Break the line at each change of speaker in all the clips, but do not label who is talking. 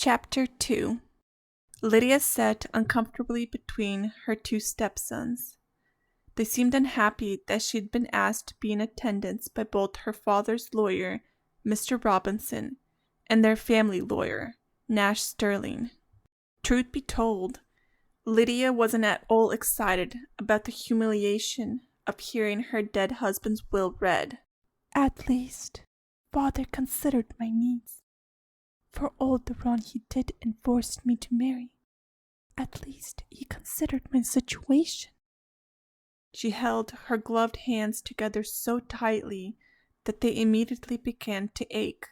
Chapter 2. Lydia sat uncomfortably between her two stepsons. They seemed unhappy that she had been asked to be in attendance by both her father's lawyer, Mr. Robinson, and their family lawyer, Nash Sterling. Truth be told, Lydia wasn't at all excited about the humiliation of hearing her dead husband's will read.
At least, father considered my needs. For all the wrong he did and forced me to marry, at least he considered my situation.
She held her gloved hands together so tightly that they immediately began to ache.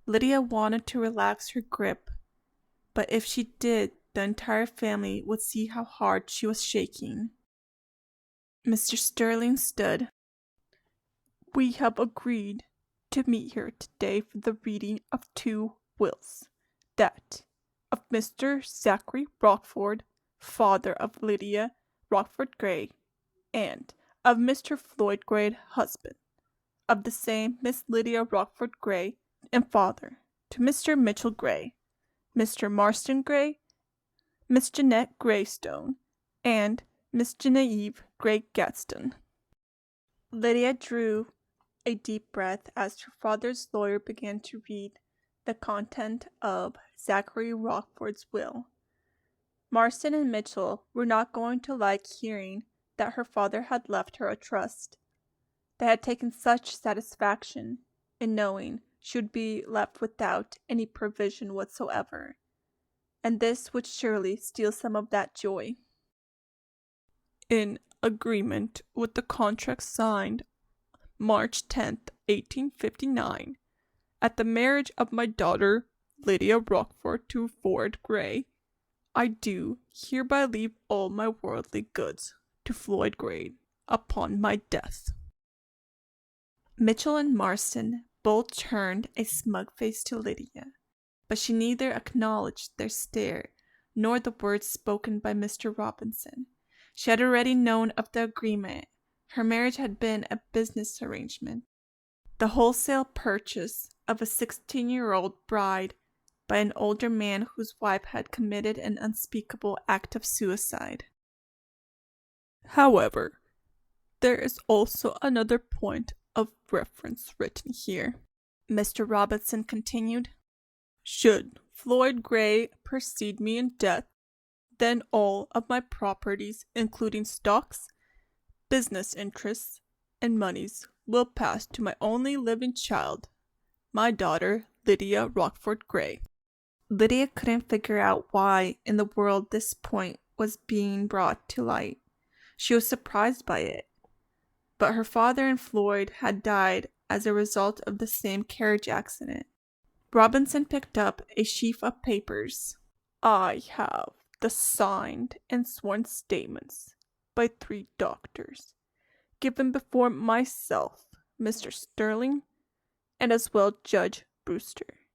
Lydia wanted to relax her grip, but if she did, the entire family would see how hard she was shaking. Mr. Sterling stood. "We have agreed to meet here today for the reading of two wills, that of Mr. Zachary Rockford, father of Lydia Rockford Gray, and of Mr. Floyd Gray, husband of the same Miss Lydia Rockford Gray, and father to Mr. Mitchell Gray, Mr. Marston Gray, Miss Jeanette Greystone, and Miss Genevieve Gray Gadsden." Lydia drew a deep breath as her father's lawyer began to read the content of Zachary Rockford's will. Marston and Mitchell were not going to like hearing that her father had left her a trust. They had taken such satisfaction in knowing she would be left without any provision whatsoever, and this would surely steal some of that joy. "In agreement with the contract signed March 10th, 1859, at the marriage of my daughter Lydia Rockford to Floyd Gray, I do hereby leave all my worldly goods to Floyd Gray upon my death." Mitchell and Marston both turned a smug face to Lydia, but she neither acknowledged their stare nor the words spoken by Mr. Robinson. She had already known of the agreement. Her marriage had been a business arrangement, the wholesale purchase of a 16-year-old bride by an older man whose wife had committed an unspeakable act of suicide. "However, there is also another point of reference written here," Mr. Robinson continued. "Should Floyd Gray precede me in death, then all of my properties, including stocks, business interests, and moneys, will pass to my only living child, my daughter Lydia Rockford Gray." Lydia couldn't figure out why in the world this point was being brought to light. She was surprised by it, but her father and Floyd had died as a result of the same carriage accident. Robinson picked up a sheaf of papers. "I have the signed and sworn statements by 3 doctors, given before myself, Mr. Sterling, and as well Judge Brewster,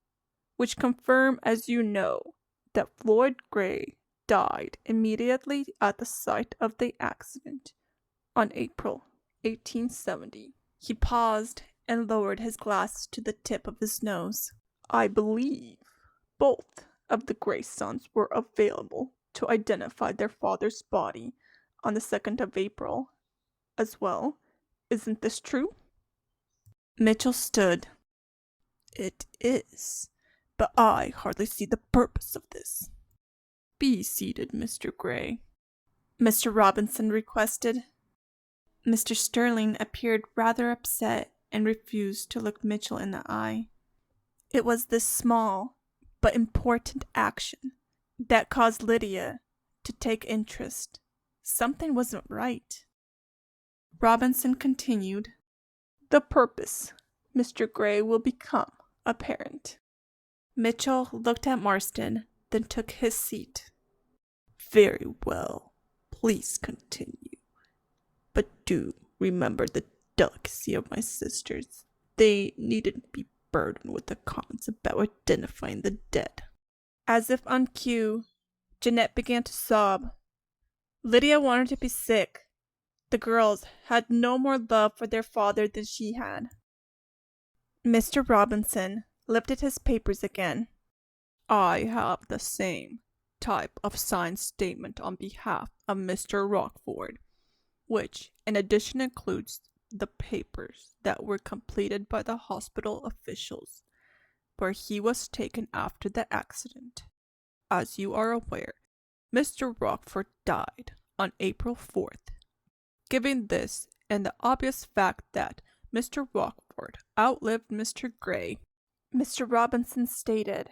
which confirm, as you know, that Floyd Gray died immediately at the site of the accident on April 1870. He paused and lowered his glass to the tip of his nose. "I believe both of the Gray sons were available to identify their father's body on the 2nd of April as well. Isn't this true?" Mitchell stood. "It is, but I hardly see the purpose of this." "Be seated, Mr. Gray," Mr. Robinson requested. Mr. Sterling appeared rather upset and refused to look Mitchell in the eye. It was this small but important action that caused Lydia to take interest. Something wasn't right. Robinson continued, "The purpose, Mr. Gray, will become apparent." Mitchell looked at Marston, then took his seat. "Very well, please continue. But do remember the delicacy of my sisters. They needn't be burdened with the comments about identifying the dead." As if on cue, Jeanette began to sob. Lydia wanted to be sick. The girls had no more love for their father than she had. Mr. Robinson lifted his papers again. I have the same type of signed statement on behalf of Mr. Rockford, which in addition includes the papers that were completed by the hospital officials where he was taken after the accident. As you are aware, Mr. Rockford died on April 4th. Given this and the obvious fact that Mr. Rockford outlived Mr. Gray,
Mr. Robinson stated,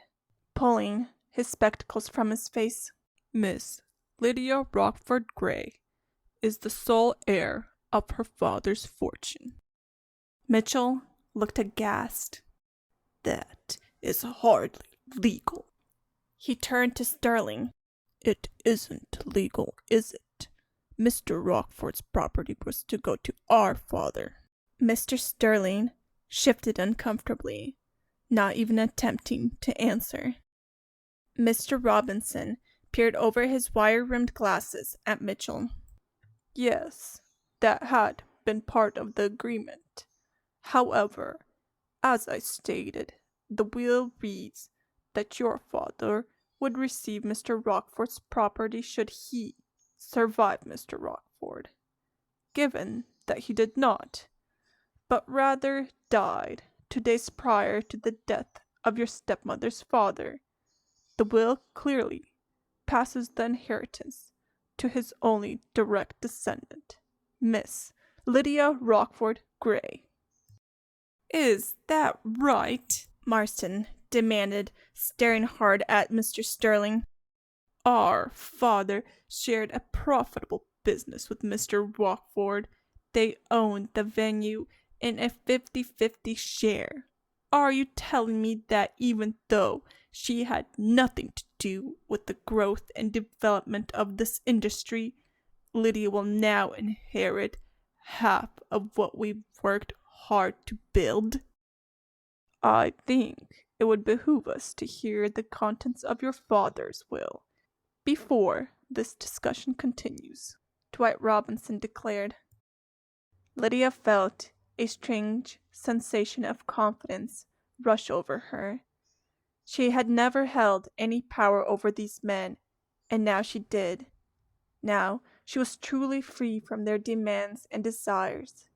pulling his spectacles from his face,
Miss Lydia Rockford Gray is the sole heir of her father's fortune.
Mitchell looked aghast.
That is hardly legal.
He turned to Sterling.
It isn't legal, is it? Mr. Rockford's property was to go to our father.
Mr. Sterling shifted uncomfortably, not even attempting to answer. Mr. Robinson peered over his wire-rimmed glasses at Mitchell.
Yes, that had been part of the agreement. However, as I stated, the will reads that your father would receive Mr. Rockford's property should he survive Mr. Rockford. Given that he did not, but rather died 2 days prior to the death of your stepmother's father, the will clearly passes the inheritance to his only direct descendant, Miss Lydia Rockford Gray.
Is that right? Marston demanded, staring hard at Mr. Sterling.
Our father shared a profitable business with Mr. Rockford. They owned the venue in a 50-50 share. Are you telling me that even though she had nothing to do with the growth and development of this industry, Lydia will now inherit half of what we've worked hard to build? I think it would behoove us to hear the contents of your father's will before this discussion continues,
Dwight Robinson declared. Lydia felt a strange sensation of confidence rush over her. She had never held any power over these men, and now she did. Now she was truly free from their demands and desires.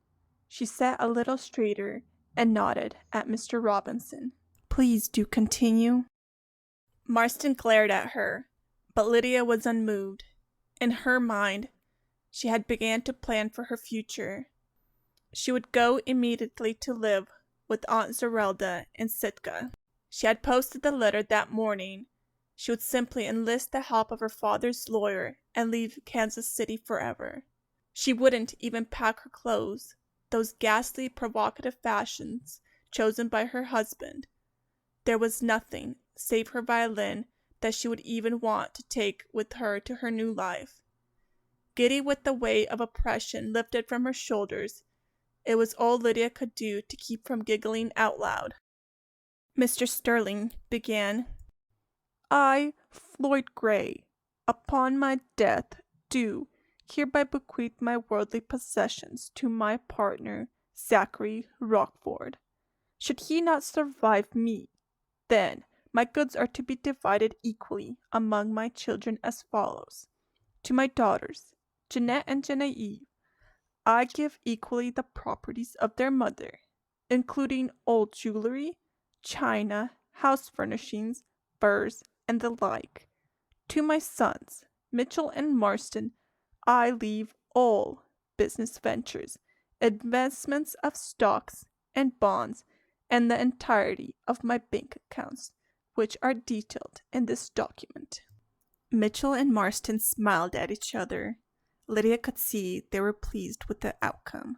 She sat a little straighter and nodded at Mr. Robinson.
Please do continue.
Marston glared at her, but Lydia was unmoved. In her mind, she had begun to plan for her future. She would go immediately to live with Aunt Zerelda in Sitka. She had posted the letter that morning. She would simply enlist the help of her father's lawyer and leave Kansas City forever. She wouldn't even pack her clothes, those ghastly provocative fashions chosen by her husband. There was nothing, save her violin, that she would even want to take with her to her new life. Giddy with the weight of oppression lifted from her shoulders, it was all Lydia could do to keep from giggling out loud. Mr. Sterling began.
I, Floyd Gray, upon my death, do hereby bequeath my worldly possessions to my partner, Zachary Rockford. Should he not survive me, then my goods are to be divided equally among my children as follows. To my daughters, Jeanette and Genevieve, I give equally the properties of their mother, including old jewelry, china, house furnishings, furs, and the like. To my sons, Mitchell and Marston, I leave all business ventures, investments of stocks and bonds, and the entirety of my bank accounts, which are detailed in this document.
Mitchell and Marston smiled at each other. Lydia could see they were pleased with the outcome.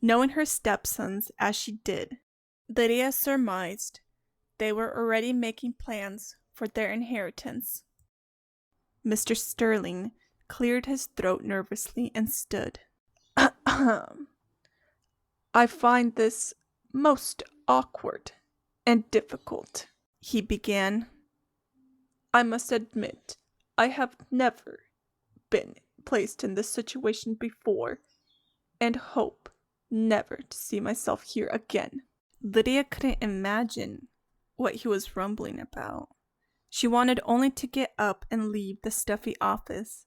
Knowing her stepsons as she did, Lydia surmised they were already making plans for their inheritance. Mr. Sterling cleared his throat nervously and stood.
I find this most awkward and difficult, he began. I must admit, I have never been placed in this situation before, and hope never to see myself here again.
Lydia couldn't imagine what he was rumbling about. She wanted only to get up and leave the stuffy office.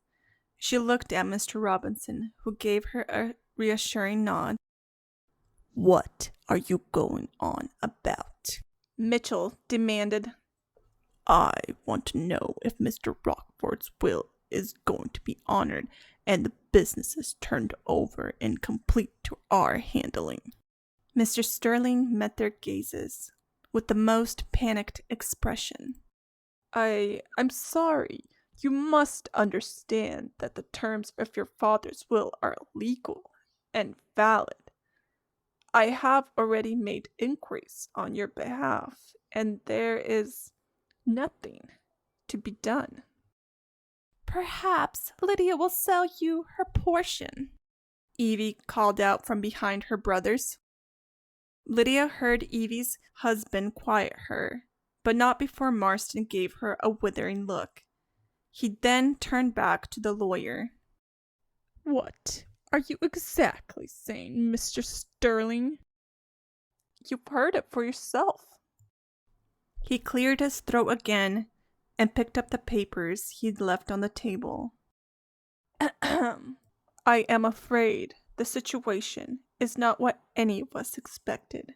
She looked at Mr. Robinson, who gave her a reassuring nod.
What are you going on about?
Mitchell demanded.
I want to know if Mr. Rockford's will is going to be honored and the business is turned over and complete to our handling.
Mr. Sterling met their gazes with the most panicked expression.
I'm sorry. You must understand that the terms of your father's will are legal and valid. I have already made inquiries on your behalf, and there is nothing to be done.
Perhaps Lydia will sell you her portion, Evie called out from behind her brothers. Lydia heard Evie's husband quiet her, but not before Marston gave her a withering look. He then turned back to the lawyer.
What are you exactly saying, Mr. Sterling?
You've heard it for yourself. He cleared his throat again and picked up the papers he'd left on the table.
I am afraid the situation is not what any of us expected.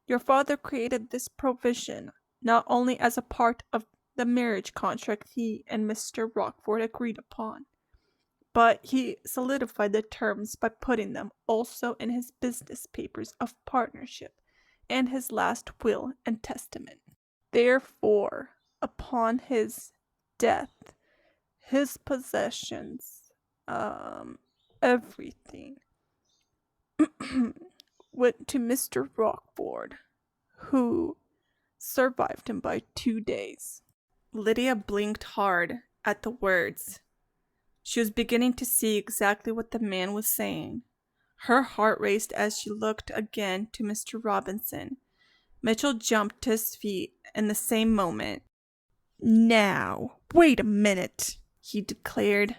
Your father created this provision not only as a part of the marriage contract he and Mr. Rockford agreed upon, but he solidified the terms by putting them also in his business papers of partnership and his last will and testament. Therefore, upon his death, his possessions, everything, went to Mr. Rockford, who survived him by 2 days.
Lydia blinked hard at the words. She was beginning to see exactly what the man was saying. Her heart raced as she looked again to Mr. Robinson. Mitchell jumped to his feet in the same moment.
Now, wait a minute,
he declared.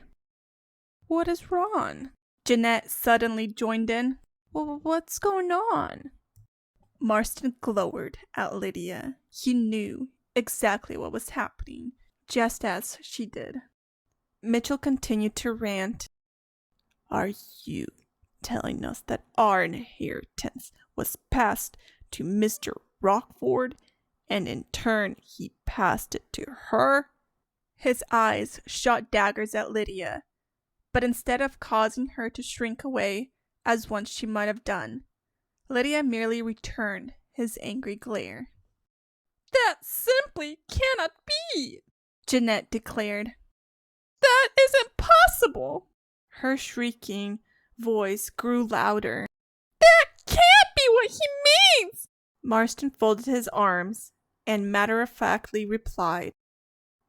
What is wrong?
Jeanette suddenly joined in.
What's going on?
Marston glowered at Lydia. He knew exactly what was happening, just as she did. Mitchell continued to rant.
Are you telling us that our inheritance was passed to Mr. Rockford, and in turn he passed it to her?
His eyes shot daggers at Lydia, but instead of causing her to shrink away, as once she might have done, Lydia merely returned his angry glare.
That simply cannot be,
Jeanette declared.
That is impossible.
Her shrieking voice grew louder.
That can't be what he means.
Marston folded his arms and matter-of-factly replied,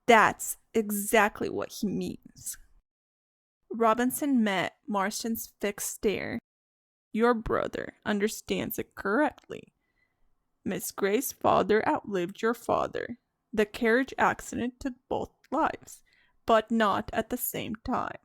That's exactly what he means. Robinson met Marston's fixed stare. Your brother understands it correctly. Miss Gray's father outlived your father. The carriage accident took both lives, but not at the same time.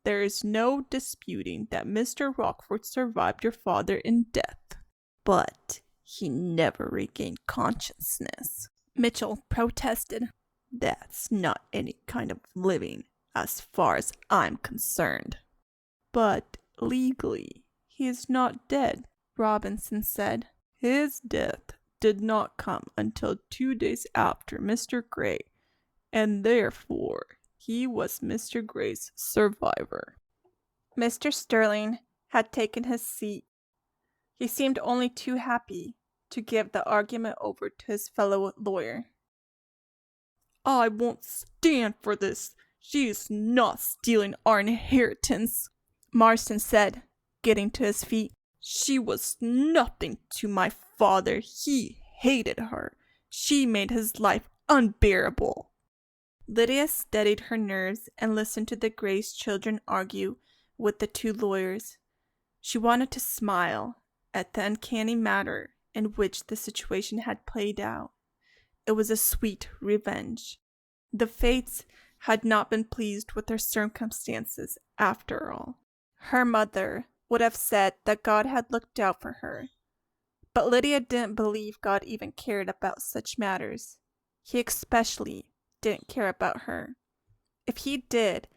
There is no disputing that Mr. Rockford survived your father in death. But he never regained consciousness, Mitchell protested. That's not any kind of living, as far as I'm concerned. But legally, he is not dead, Robinson said. His death did not come until 2 days after Mr. Gray, and therefore he was Mr. Gray's survivor. Mr. Sterling had taken his seat. He seemed only too happy to give the argument over to his fellow lawyer. I won't stand for this. She is not stealing our inheritance, Marston said, getting to his feet. She was nothing to my father. He hated her. She made his life unbearable. Lydia steadied her nerves and listened to the Gray's children argue with the two lawyers. She wanted to smile at the uncanny manner in which the situation had played out. It was a sweet revenge. The fates had not been pleased with her circumstances after all. Her mother would have said that God had looked out for her. But Lydia didn't believe God even cared about such matters. He especially didn't care about her. If he did,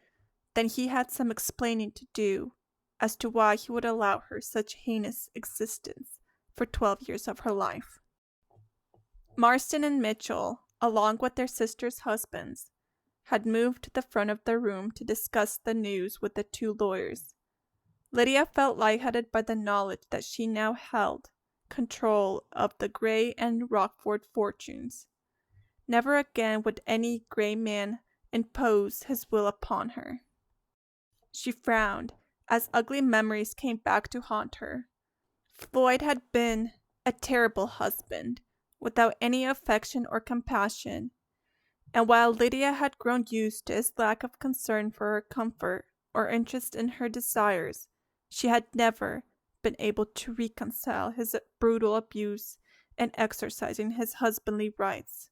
then he had some explaining to do as to why he would allow her such heinous existence for 12 years of her life. Marston and Mitchell, along with their sisters' husbands, had moved to the front of the room to discuss the news with the two lawyers. Lydia felt lightheaded by the knowledge that she now held control of the Gray and Rockford fortunes. Never again would any Gray man impose his will upon her. She frowned as ugly memories came back to haunt her. Floyd had been a terrible husband, without any affection or compassion, and while Lydia had grown used to his lack of concern for her comfort or interest in her desires, she had never been able to reconcile his brutal abuse and exercising his husbandly rights.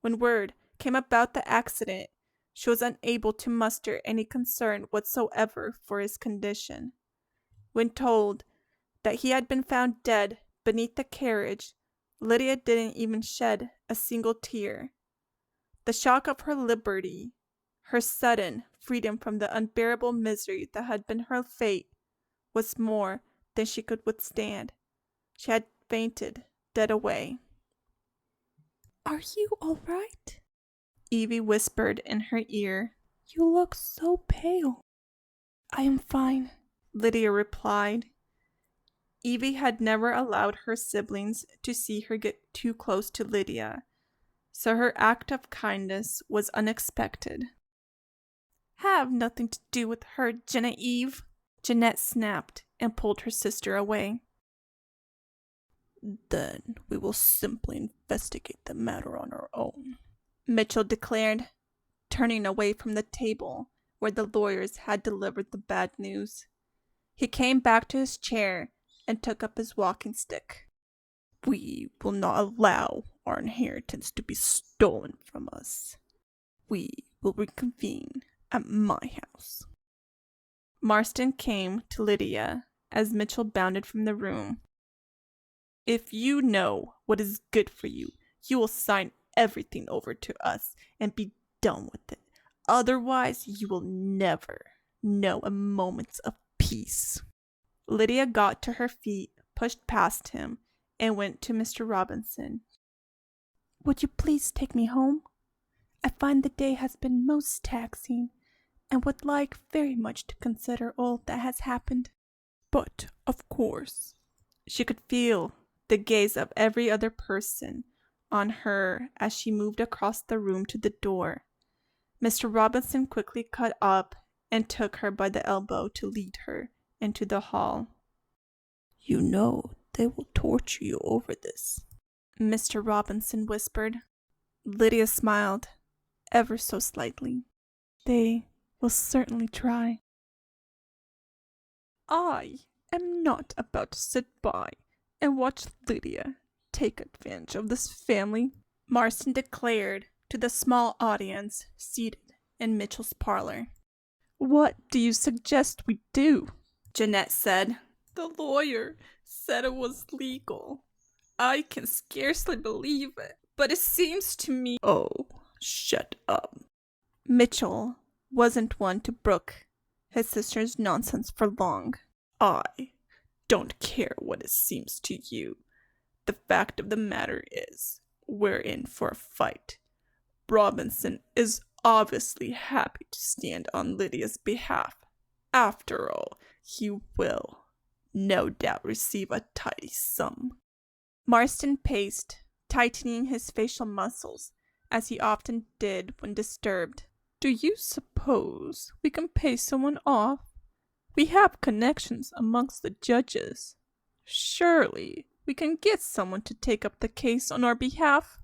When word came about the accident, she was unable to muster any concern whatsoever for his condition. When told that he had been found dead beneath the carriage, Lydia didn't even shed a single tear. The shock of her liberty, her sudden freedom from the unbearable misery that had been her fate, was more than she could withstand. She had fainted dead away.
"Are you all right?"
Evie whispered in her ear.
"You look so pale."
"I am fine," Lydia replied. Evie had never allowed her siblings to see her get too close to Lydia, so her act of kindness was unexpected. "Have nothing to do with her, Genevieve," Jeanette snapped and pulled her sister away.
"Then we will simply investigate the matter on our own,"
Mitchell declared, turning away from the table where the lawyers had delivered the bad news. He came back to his chair and took up his walking stick.
"We will not allow our inheritance to be stolen from us. We will reconvene at my house."
Marston came to Lydia as Mitchell bounded from the room. "If you know what is good for you, you will sign everything over to us and be done with it. Otherwise, you will never know a moment of peace." Lydia got to her feet, pushed past him, and went to Mr. Robinson.
"Would you please take me home? I find the day has been most taxing, and would like very much to consider all that has happened."
"But, of course." She could feel the gaze of every other person on her as she moved across the room to the door. Mr. Robinson quickly cut up and took her by the elbow to lead her into the hall.
"You know they will torture you over this,"
Mr. Robinson whispered. Lydia smiled, ever so slightly.
"They will certainly try."
"I am not about to sit by and watch Lydia take advantage of this family," Marston declared to the small audience seated in Mitchell's parlor.
"What do you suggest we do?"
Jeanette said. "The lawyer said it was legal. I can scarcely believe it, but it seems to me—"
"Oh, shut up."
Mitchell wasn't one to brook his sister's nonsense for long.
"I don't care what it seems to you. The fact of the matter is, we're in for a fight. Robinson is obviously happy to stand on Lydia's behalf. After all, he will, no doubt, receive a tidy sum."
Marston paced, tightening his facial muscles, as he often did when disturbed.
"Do you suppose we can pay someone off? We have connections amongst the judges. Surely we can get someone to take up the case on our behalf."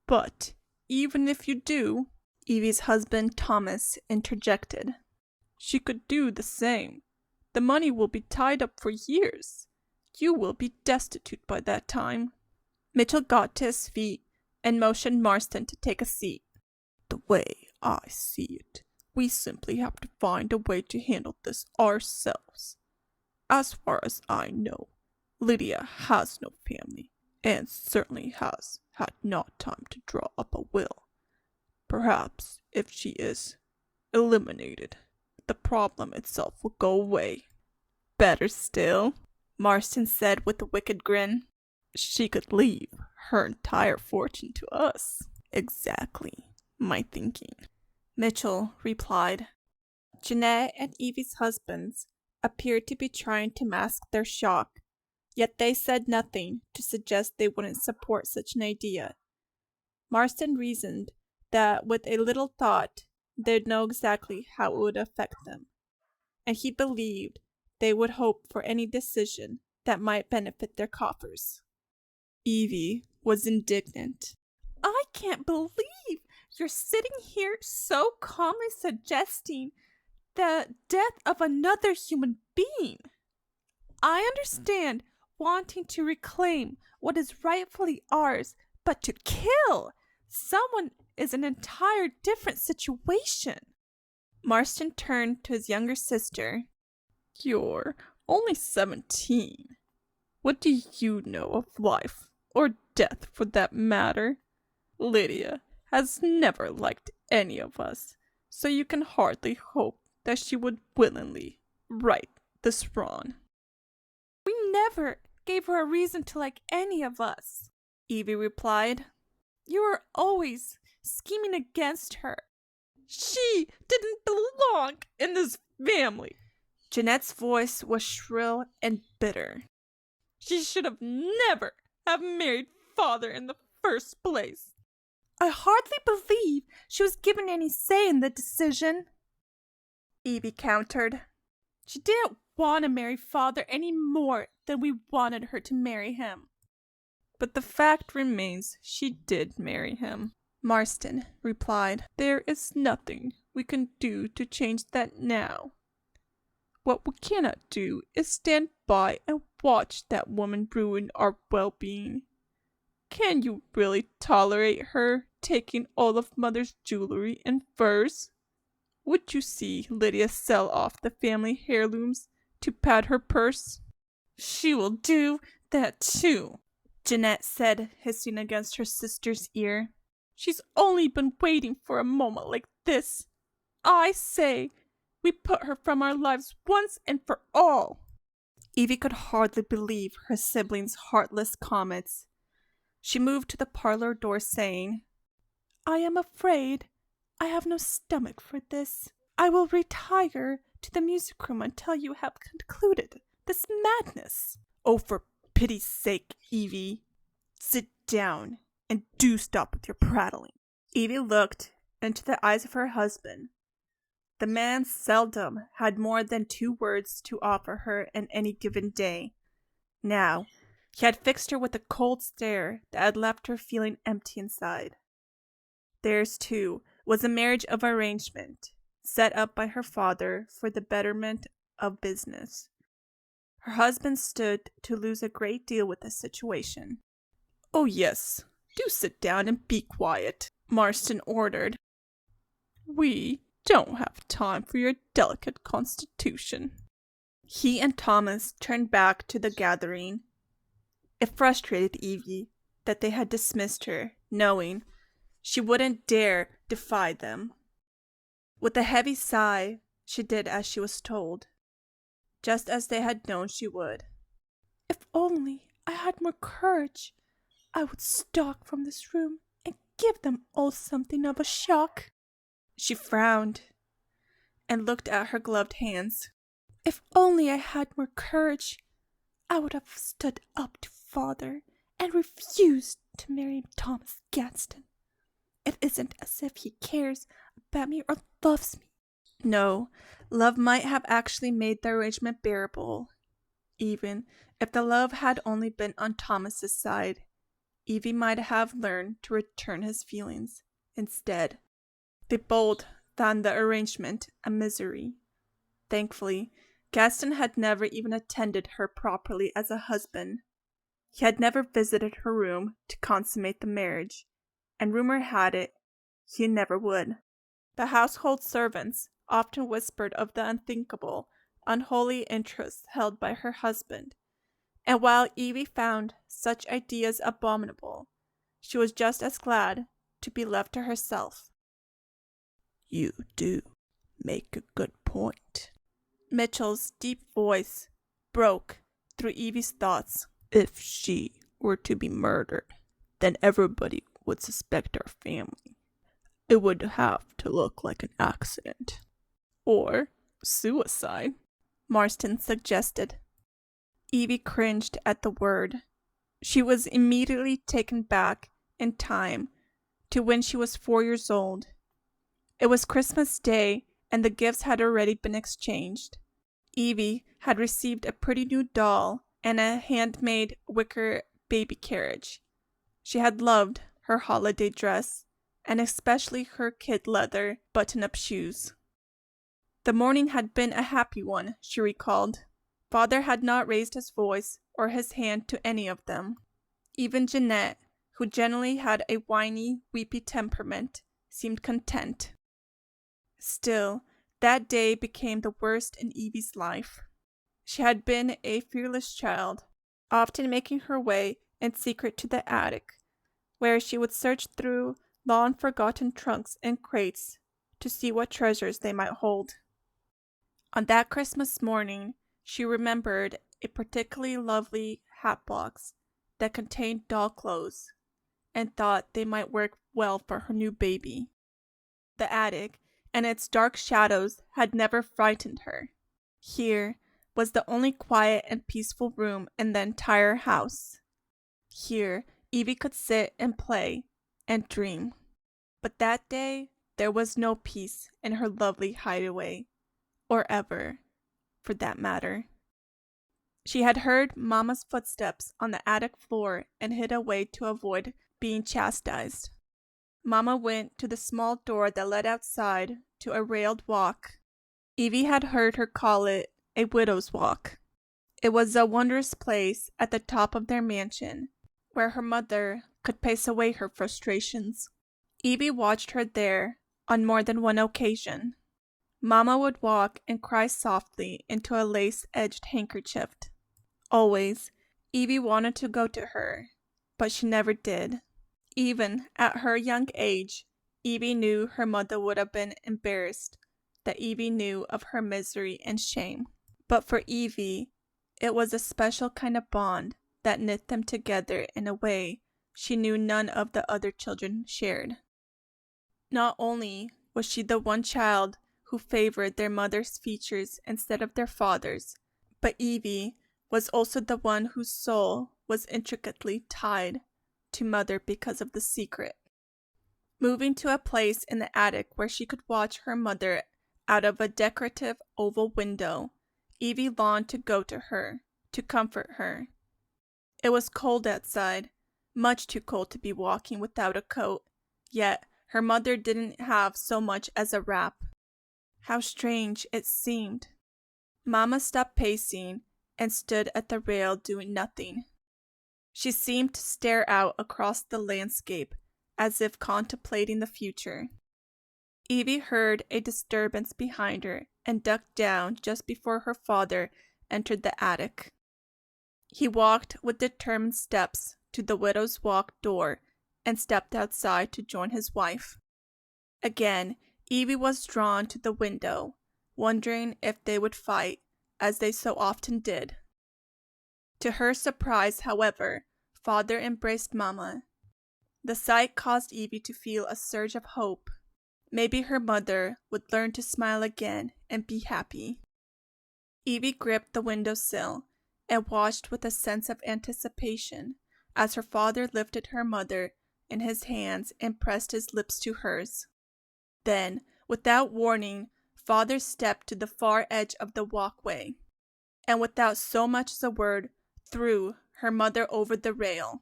"But even if you do," Evie's husband Thomas interjected,
"she could do the same. The money will be tied up for years. You will be destitute by that time."
Mitchell got to his feet and motioned Marston to take a seat.
"The way I see it, we simply have to find a way to handle this ourselves. As far as I know, Lydia has no family, and certainly has had not time to draw up a will. Perhaps if she is eliminated, the problem itself will go away. Better still, Marston said with a wicked grin. She could leave her entire fortune to us. Exactly my thinking, Mitchell replied. Jeanette and Evie's husbands appeared to be trying to mask their shock, yet they said nothing to suggest they wouldn't support such an idea. Marston reasoned that with a little thought, they'd know exactly how it would affect them, and he believed they would hope for any decision that might benefit their coffers. Evie was indignant. I can't believe you're sitting here so calmly suggesting the death of another human being. I understand wanting to reclaim what is rightfully ours, but to kill someone is an entire different situation. Marston turned to his younger sister. You're only 17. What do you know of life, or death for that matter? Lydia has never liked any of us, so you can hardly hope that she would willingly right this wrong. We never gave her a reason to like any of us, Evie replied. You were always scheming against her. She didn't belong in this family. Jeanette's voice was shrill and bitter. She should have never have married father in the first place. I hardly believe she was given any say in the decision, Evie countered. She didn't want to marry father any more than we wanted her to marry him. But the fact remains she did marry him, Marston replied. There is nothing we can do to change that now. What we cannot do is stand by and watch that woman ruin our well-being. Can you really tolerate her taking all of Mother's jewelry and furs? Would you see Lydia sell off the family heirlooms to pad her purse? She will do that too, Jeanette said, hissing against her sister's ear. She's only been waiting for a moment like this. I say we put her from our lives once and for all. Evie could hardly believe her siblings' heartless comments. She moved to the parlor door, saying, I am afraid I have no stomach for this. I will retire to the music room until you have concluded this madness. Oh, for pity's sake, Evie, sit down and do stop with your prattling. Evie looked into the eyes of her husband. The man seldom had more than 2 words to offer her in any given day. Now, he had fixed her with a cold stare that had left her feeling empty inside. Theirs, too, was a marriage of arrangement, set up by her father for the betterment of business. Her husband stood to lose a great deal with the situation. Oh yes, do sit down and be quiet, Marston ordered. We don't have time for your delicate constitution. He and Thomas turned back to the gathering. It frustrated Evie that they had dismissed her, knowing she wouldn't dare defy them. With a heavy sigh, she did as she was told, just as they had known she would. If only I had more courage, I would stalk from this room and give them all something of a shock. She frowned and looked at her gloved hands. If only I had more courage, I would have stood up to father and refused to marry Thomas Gadsden. It isn't as if he cares about me or loves me. No, love might have actually made the arrangement bearable. Even if the love had only been on Thomas's side, Evie might have learned to return his feelings. Instead, they both found the arrangement a misery. Thankfully, Gaston had never even attended her properly as a husband. He had never visited her room to consummate the marriage, and rumor had it he never would. The household servants often whispered of the unthinkable, unholy interests held by her husband, and while Evie found such ideas abominable, she was just as glad to be left to herself. You do make a good point.
Mitchell's deep voice broke through Evie's thoughts.
If she were to be murdered, then everybody would suspect our family. It would have to look like an accident. Or suicide,
Marston suggested. Evie cringed at the word. She was immediately taken back in time to when she was 4 years old. It was Christmas Day, and the gifts had already been exchanged. Evie had received a pretty new doll and a handmade wicker baby carriage. She had loved her holiday dress, and especially her kid leather button-up shoes. The morning had been a happy one, she recalled. Father had not raised his voice or his hand to any of them. Even Jeanette, who generally had a whiny, weepy temperament, seemed content. Still, that day became the worst in Evie's life. She had been a fearless child, often making her way in secret to the attic, where she would search through long-forgotten trunks and crates to see what treasures they might hold. On that Christmas morning, she remembered a particularly lovely hat box that contained doll clothes, and thought they might work well for her new baby. The attic and its dark shadows had never frightened her. Here was the only quiet and peaceful room in the entire house. Here Evie could sit and play and dream. But that day there was no peace in her lovely hideaway, or ever, for that matter. She had heard Mama's footsteps on the attic floor and hid away to avoid being chastised. Mama went to the small door that led outside to a railed walk. Evie had heard her call it a widow's walk. It was a wondrous place at the top of their mansion, where her mother could pace away her frustrations. Evie watched her there on more than one occasion. Mama would walk and cry softly into a lace-edged handkerchief. Always, Evie wanted to go to her, but she never did. Even at her young age, Evie knew her mother would have been embarrassed that Evie knew of her misery and shame. But for Evie, it was a special kind of bond that knit them together in a way she knew none of the other children shared. Not only was she the one child who favored their mother's features instead of their father's, but Evie was also the one whose soul was intricately tied to mother because of the secret. Moving to a place in the attic where she could watch her mother out of a decorative oval window, Evie longed to go to her, to comfort her. It was cold outside, much too cold to be walking without a coat, yet her mother didn't have so much as a wrap. How strange it seemed. Mama stopped pacing and stood at the rail doing nothing. She seemed to stare out across the landscape as if contemplating the future. Evie heard a disturbance behind her and ducked down just before her father entered the attic. He walked with determined steps to the widow's walk door and stepped outside to join his wife. Again, Evie was drawn to the window, wondering if they would fight, as they so often did. To her surprise, however, Father embraced Mama. The sight caused Evie to feel a surge of hope. Maybe her mother would learn to smile again and be happy. Evie gripped the windowsill and watched with a sense of anticipation as her father lifted her mother in his hands and pressed his lips to hers. Then, without warning, Father stepped to the far edge of the walkway, and without so much as a word, threw her mother over the rail.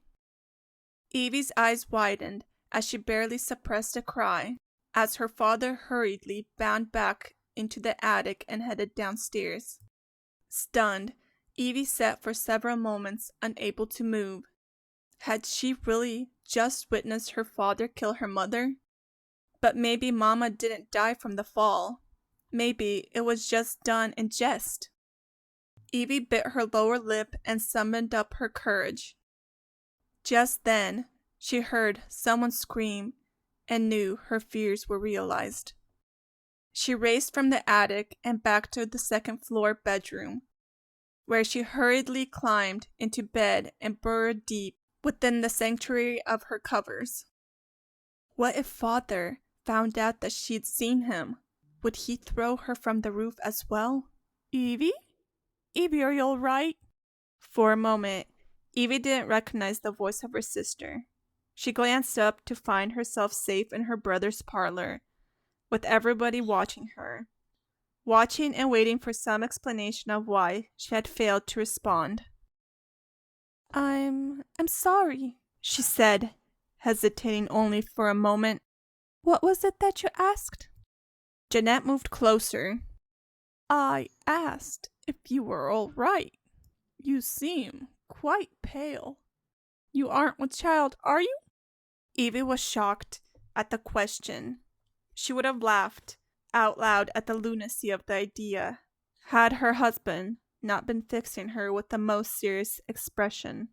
Evie's eyes widened as she barely suppressed a cry, as her father hurriedly bounded back into the attic and headed downstairs. Stunned, Evie sat for several moments, unable to move. Had she really just witnessed her father kill her mother? But maybe Mama didn't die from the fall. Maybe it was just done in jest. Evie bit her lower lip and summoned up her courage. Just then, she heard someone scream and knew her fears were realized. She raced from the attic and back to the second-floor bedroom, where she hurriedly climbed into bed and burrowed deep within the sanctuary of her covers. What if Father found out that she'd seen him? Would he throw her from the roof as well? Evie? Evie, are you all right? For a moment, Evie didn't recognize the voice of her sister. She glanced up to find herself safe in her brother's parlor, with everybody watching her, watching and waiting for some explanation of why she had failed to respond. I'm sorry, she said, hesitating only for a moment. What was it that you asked? Jeanette moved closer. I asked if you were all right. You seem quite pale. You aren't with child, are you? Evie was shocked at the question. She would have laughed out loud at the lunacy of the idea, had her husband not been fixing her with the most serious expression.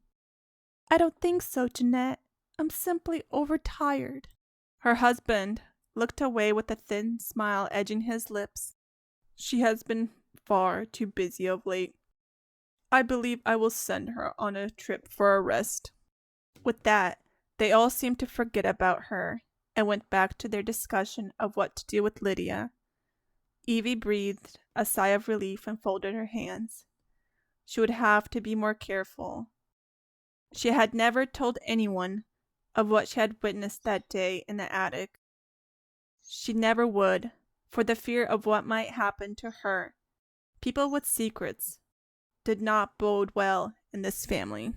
I don't think so, Jeanette. I'm simply overtired. Her husband looked away with a thin smile edging his lips. She has been far too busy of late. I believe I will send her on a trip for a rest. With that, they all seemed to forget about her and went back to their discussion of what to do with Lydia. Evie breathed a sigh of relief and folded her hands. She would have to be more careful. She had never told anyone of what she had witnessed that day in the attic. She never would, for the fear of what might happen to her. People with secrets did not bode well in this family.